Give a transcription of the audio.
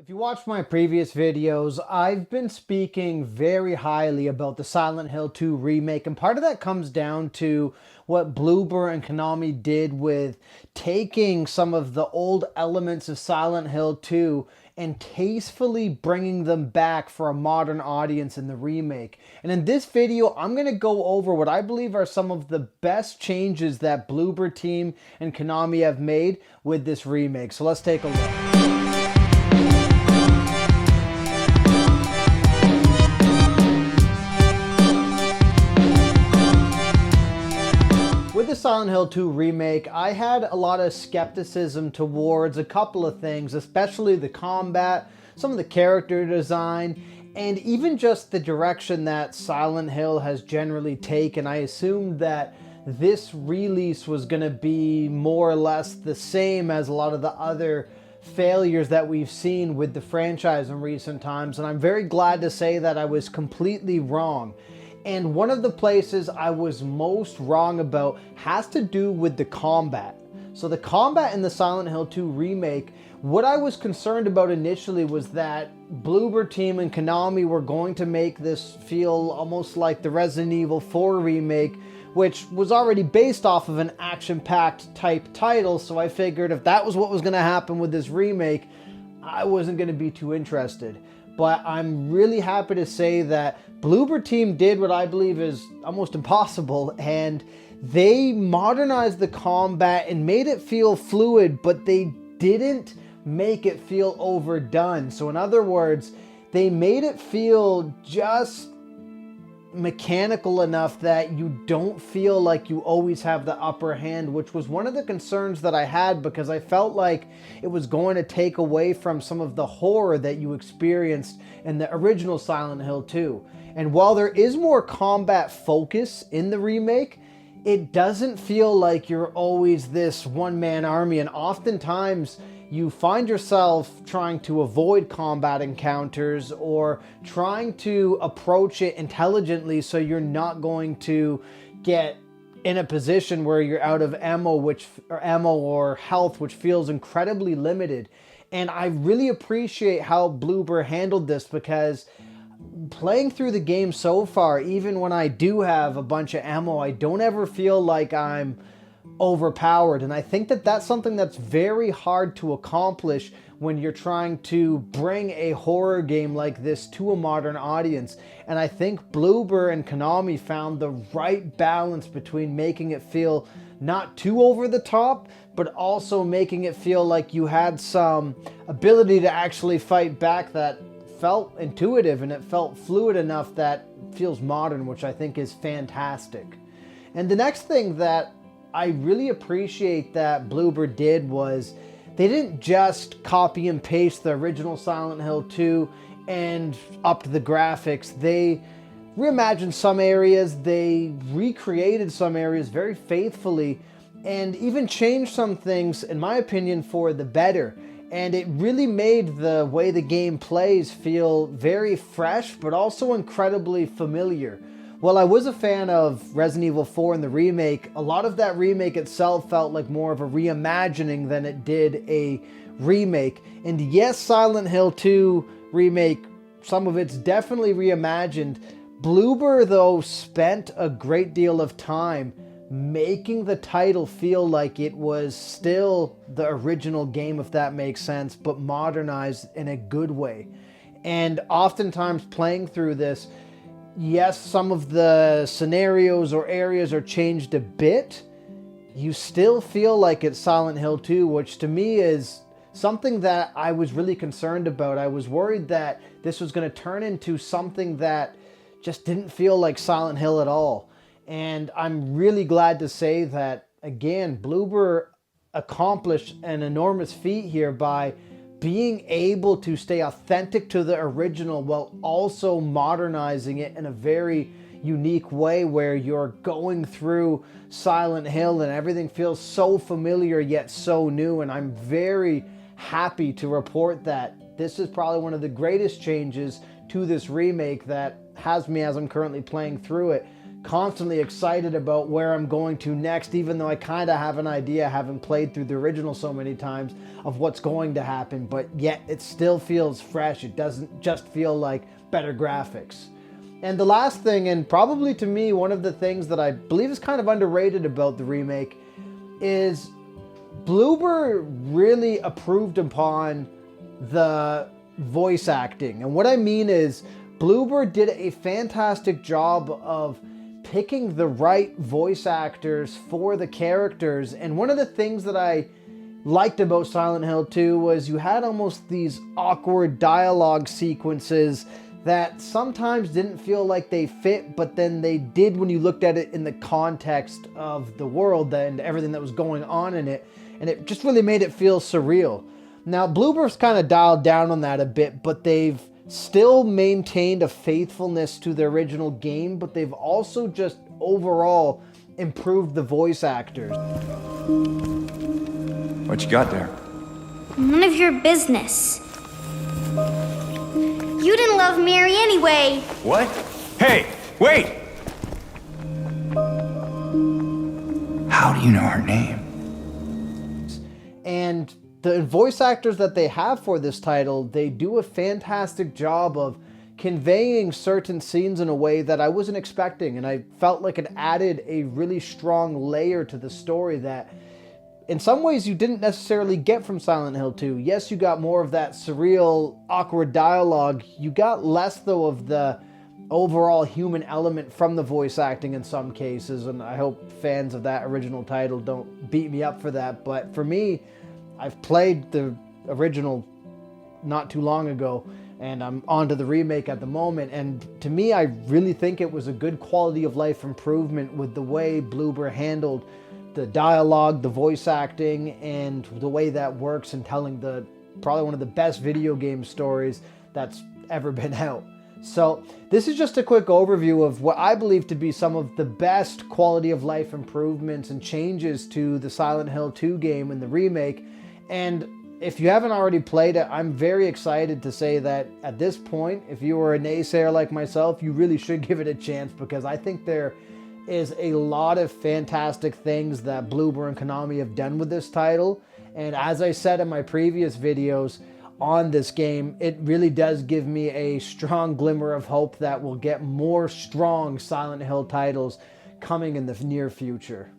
If you watched my previous videos, I've been speaking very highly about the Silent Hill 2 remake, and part of that comes down to what Bloober and Konami did with taking some of the old elements of Silent Hill 2 and tastefully bringing them back for a modern audience in the remake. And in this video, I'm going to go over what I believe are some of the best changes that Bloober team and Konami have made with this remake. So let's take a look. With the Silent Hill 2 remake, I had a lot of skepticism towards a couple of things, especially the combat, some of the character design, and even just the direction that Silent Hill has generally taken. I assumed that this release was going to be more or less the same as a lot of the other failures that we've seen with the franchise in recent times, and I'm very glad to say that I was completely wrong. And one of the places I was most wrong about has to do with the combat. So the combat in the Silent Hill 2 remake, what I was concerned about initially was that Bloober team and Konami were going to make this feel almost like the Resident Evil 4 remake, which was already based off of an action-packed type title, so I figured if that was what was going to happen with this remake, I wasn't going to be too interested. But I'm really happy to say that Bloober team did what I believe is almost impossible, and they modernized the combat and made it feel fluid, but they didn't make it feel overdone. So in other words, they made it feel just mechanical enough that you don't feel like you always have the upper hand, which was one of the concerns that I had, because I felt like it was going to take away from some of the horror that you experienced in the original Silent Hill 2. And while there is more combat focus in the remake, it doesn't feel like you're always this one-man army, and oftentimes you find yourself trying to avoid combat encounters or trying to approach it intelligently so you're not going to get in a position where you're out of ammo or health, which feels incredibly limited. And I really appreciate how Bloober handled this, because playing through the game so far, even when I do have a bunch of ammo, I don't ever feel like I'm overpowered. And I think that that's something that's very hard to accomplish when you're trying to bring a horror game like this to a modern audience. And I think Bloober and Konami found the right balance between making it feel not too over the top, but also making it feel like you had some ability to actually fight back that felt intuitive and it felt fluid enough that feels modern, which I think is fantastic. And the next thing that I really appreciate that Bloober did was they didn't just copy and paste the original Silent Hill 2 and upped the graphics. They reimagined some areas, they recreated some areas very faithfully, and even changed some things, in my opinion, for the better. And it really made the way the game plays feel very fresh, but also incredibly familiar. While I was a fan of Resident Evil 4 and the remake, a lot of that remake itself felt like more of a reimagining than it did a remake. And yes, Silent Hill 2 remake, some of it's definitely reimagined. Bloober, though, spent a great deal of time making the title feel like it was still the original game, if that makes sense, but modernized in a good way. And oftentimes playing through this, yes, some of the scenarios or areas are changed a bit, you still feel like it's Silent Hill 2, which to me is something that I was really concerned about. I was worried that this was going to turn into something that just didn't feel like Silent Hill at all. And I'm really glad to say that, again, Bloober accomplished an enormous feat here by being able to stay authentic to the original while also modernizing it in a very unique way, where you're going through Silent Hill and everything feels so familiar yet so new. And I'm very happy to report that this is probably one of the greatest changes to this remake that has me, as I'm currently playing through it, constantly excited about where I'm going to next, even though I kind of have an idea, having played through the original so many times, of what's going to happen, but yet it still feels fresh. It doesn't just feel like better graphics. And the last thing, and probably to me one of the things that I believe is kind of underrated about the remake, is Bloober really improved upon the voice acting. And what I mean is, Bloober did a fantastic job of picking the right voice actors for the characters. And one of the things that I liked about Silent Hill 2 was you had almost these awkward dialogue sequences that sometimes didn't feel like they fit, but then they did when you looked at it in the context of the world and everything that was going on in it. And it just really made it feel surreal. Now, Bloober's kind of dialed down on that a bit, but they've still maintained a faithfulness to the original game, but they've also just overall improved the voice actors. What you got there? None of your business. You didn't love Mary anyway. What? Hey, wait! How do you know her name? And the voice actors that they have for this title, they do a fantastic job of conveying certain scenes in a way that I wasn't expecting, and I felt like it added a really strong layer to the story that in some ways you didn't necessarily get from Silent Hill 2. Yes, you got more of that surreal, awkward dialogue. You got less, though, of the overall human element from the voice acting in some cases, and I hope fans of that original title don't beat me up for that. But for me, I've played the original not too long ago, and I'm on to the remake at the moment, and to me, I really think it was a good quality of life improvement with the way Bloober handled the dialogue, the voice acting, and the way that works in telling the probably one of the best video game stories that's ever been out. So this is just a quick overview of what I believe to be some of the best quality of life improvements and changes to the Silent Hill 2 game in the remake. And if you haven't already played it, I'm very excited to say that at this point, if you were a naysayer like myself, you really should give it a chance, because I think there is a lot of fantastic things that Bloober and Konami have done with this title. And as I said in my previous videos on this game, it really does give me a strong glimmer of hope that we'll get more strong Silent Hill titles coming in the near future.